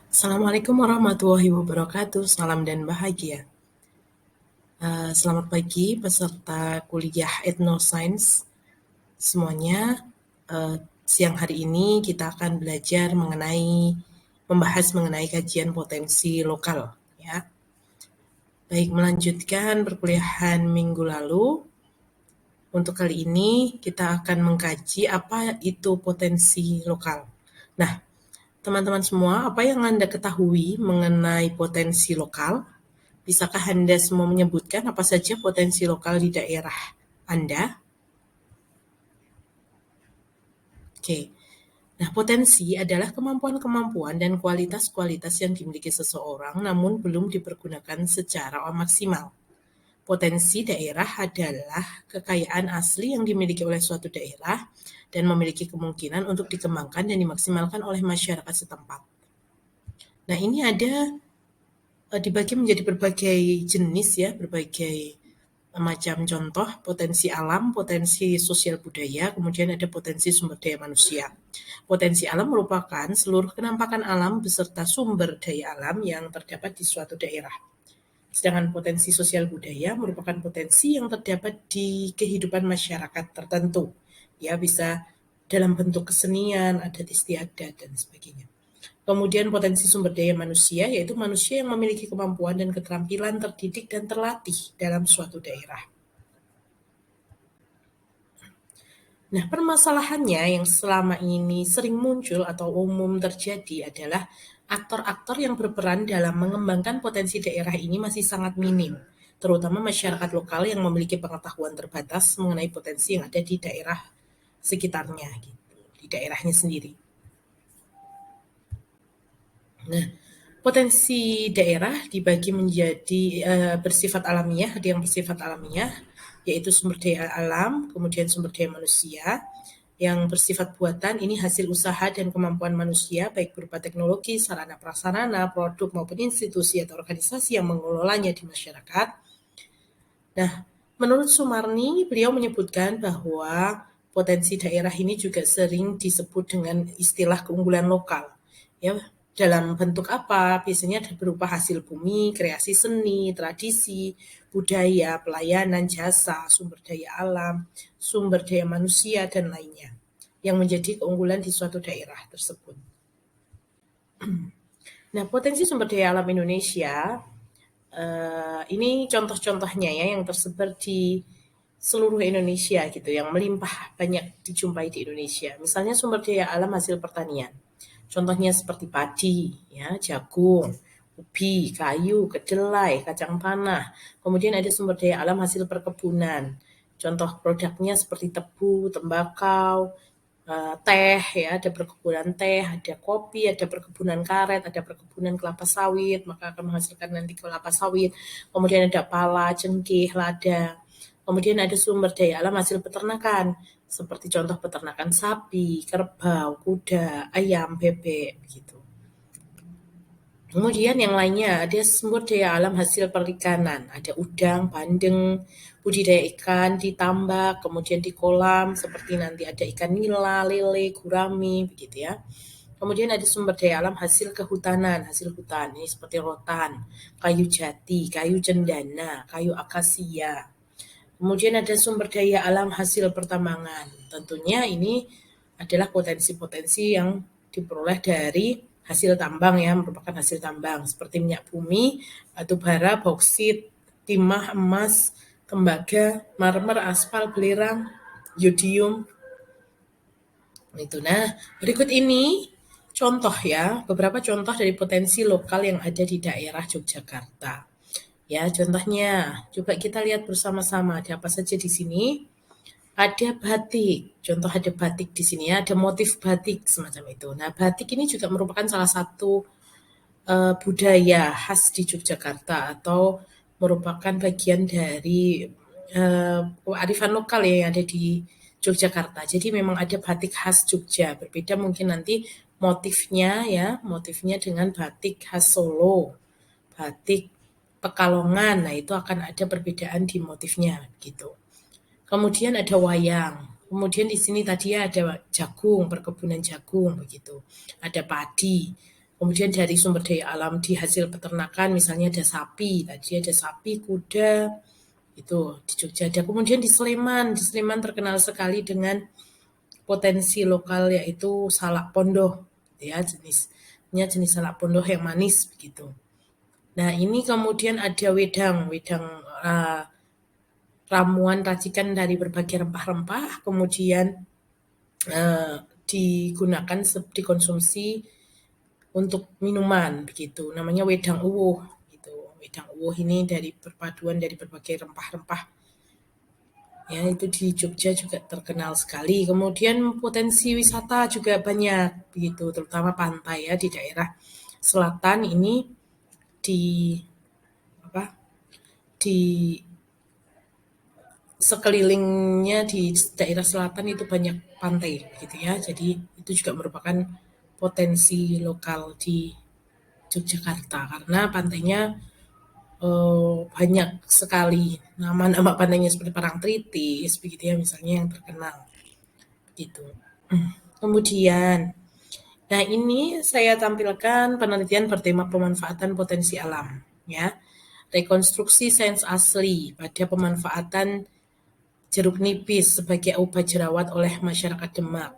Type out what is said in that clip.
Assalamualaikum warahmatullahi wabarakatuh. Salam dan bahagia. Selamat pagi peserta kuliah Ethnoscience semuanya. Siang hari ini kita akan belajar membahas mengenai kajian potensi lokal. Ya, baik, melanjutkan perkuliahan minggu lalu. Untuk kali ini kita akan mengkaji apa itu potensi lokal. Nah, teman-teman semua, apa yang Anda ketahui mengenai potensi lokal? Bisakah Anda semua menyebutkan apa saja potensi lokal di daerah Anda? Oke. Nah, potensi adalah kemampuan-kemampuan dan kualitas-kualitas yang dimiliki seseorang namun belum dipergunakan secara maksimal. Potensi daerah adalah kekayaan asli yang dimiliki oleh suatu daerah dan memiliki kemungkinan untuk dikembangkan dan dimaksimalkan oleh masyarakat setempat. Nah, ini dibagi menjadi berbagai jenis ya, berbagai macam contoh potensi alam, potensi sosial budaya, kemudian ada potensi sumber daya manusia. Potensi alam merupakan seluruh kenampakan alam beserta sumber daya alam yang terdapat di suatu daerah. Sedangkan potensi sosial budaya merupakan potensi yang terdapat di kehidupan masyarakat tertentu. Ya, bisa dalam bentuk kesenian, adat istiadat, dan sebagainya. Kemudian potensi sumber daya manusia, yaitu manusia yang memiliki kemampuan dan keterampilan terdidik dan terlatih dalam suatu daerah. Nah, permasalahannya yang selama ini sering muncul atau umum terjadi adalah aktor-aktor yang berperan dalam mengembangkan potensi daerah ini masih sangat minim, terutama masyarakat lokal yang memiliki pengetahuan terbatas mengenai potensi yang ada di daerah sekitarnya, gitu, di daerahnya sendiri. Nah, potensi daerah dibagi menjadi bersifat alamiah, ada yang bersifat alamiah, yaitu sumber daya alam, kemudian sumber daya manusia. Yang bersifat buatan ini hasil usaha dan kemampuan manusia, baik berupa teknologi, sarana prasarana, produk maupun institusi atau organisasi yang mengelolanya di masyarakat. Nah, menurut Sumarni, beliau menyebutkan bahwa potensi daerah ini juga sering disebut dengan istilah keunggulan lokal. Ya, dalam bentuk apa? Biasanya berupa hasil bumi, kreasi seni, tradisi, budaya, pelayanan, jasa, sumber daya alam, sumber daya manusia, dan lainnya yang menjadi keunggulan di suatu daerah tersebut. Nah, potensi sumber daya alam Indonesia ini contoh-contohnya ya yang tersebar di seluruh Indonesia gitu, yang melimpah banyak dijumpai di Indonesia. Misalnya sumber daya alam hasil pertanian. Contohnya seperti padi, ya, jagung, ubi, kayu, kedelai, kacang tanah. Kemudian ada sumber daya alam hasil perkebunan. Contoh produknya seperti tebu, tembakau, teh, ya, ada perkebunan teh, ada kopi, ada perkebunan karet, ada perkebunan kelapa sawit, maka akan menghasilkan nanti kelapa sawit. Kemudian ada pala, cengkeh, lada. Kemudian ada sumber daya alam hasil peternakan, seperti contoh peternakan sapi, kerbau, kuda, ayam, bebek, begitu. Kemudian yang lainnya ada sumber daya alam hasil perikanan, ada udang, bandeng, budidaya ikan di tambak, kemudian di kolam seperti nanti ada ikan nila, lele, gurami, begitu ya. Kemudian ada sumber daya alam hasil kehutanan, hasil hutan ini seperti rotan, kayu jati, kayu cendana, kayu akasia. Kemudian ada sumber daya alam hasil pertambangan. Tentunya ini adalah potensi-potensi yang diperoleh dari hasil tambang ya, merupakan hasil tambang seperti minyak bumi, batu bara, bauksit, timah, emas, tembaga, marmer, aspal, belerang, yodium. Itu. Nah, berikut ini contoh ya, beberapa contoh dari potensi lokal yang ada di daerah Yogyakarta. Ya, contohnya, coba kita lihat bersama-sama ada apa saja di sini. Ada batik, contoh ada batik di sini ya, ada motif batik semacam itu. Nah, batik ini juga merupakan salah satu budaya khas di Yogyakarta atau merupakan bagian dari kearifan lokal ya yang ada di Yogyakarta. Jadi memang ada batik khas Jogja, berbeda mungkin nanti motifnya ya, motifnya dengan batik khas Solo, batik Pekalongan. Nah, itu akan ada perbedaan di motifnya gitu. Kemudian ada wayang. Kemudian di sini tadi ada jagung, perkebunan jagung begitu. Ada padi. Kemudian dari sumber daya alam di hasil peternakan, misalnya ada sapi, tadi ada sapi, kuda, itu di Jogja ada. Kemudian di Sleman terkenal sekali dengan potensi lokal yaitu salak pondoh, ya jenis salak pondoh yang manis begitu. Nah ini kemudian ada wedang ramuan racikan dari berbagai rempah-rempah, kemudian digunakan dikonsumsi untuk minuman begitu. Namanya wedang uwuh gitu. Wedang uwuh ini dari perpaduan dari berbagai rempah-rempah. Ya, itu di Jogja juga terkenal sekali. Kemudian potensi wisata juga banyak begitu, terutama pantai ya di daerah selatan ini di apa? Di sekelilingnya di daerah selatan itu banyak pantai gitu ya. Jadi itu juga merupakan potensi lokal di Yogyakarta karena pantainya banyak sekali nama-nama pantainya seperti Parangtritis begitu ya misalnya yang terkenal gitu. Kemudian, nah ini saya tampilkan penelitian bertema pemanfaatan potensi alam ya. Rekonstruksi sains asli pada pemanfaatan jeruk nipis sebagai obat jerawat oleh masyarakat Demak.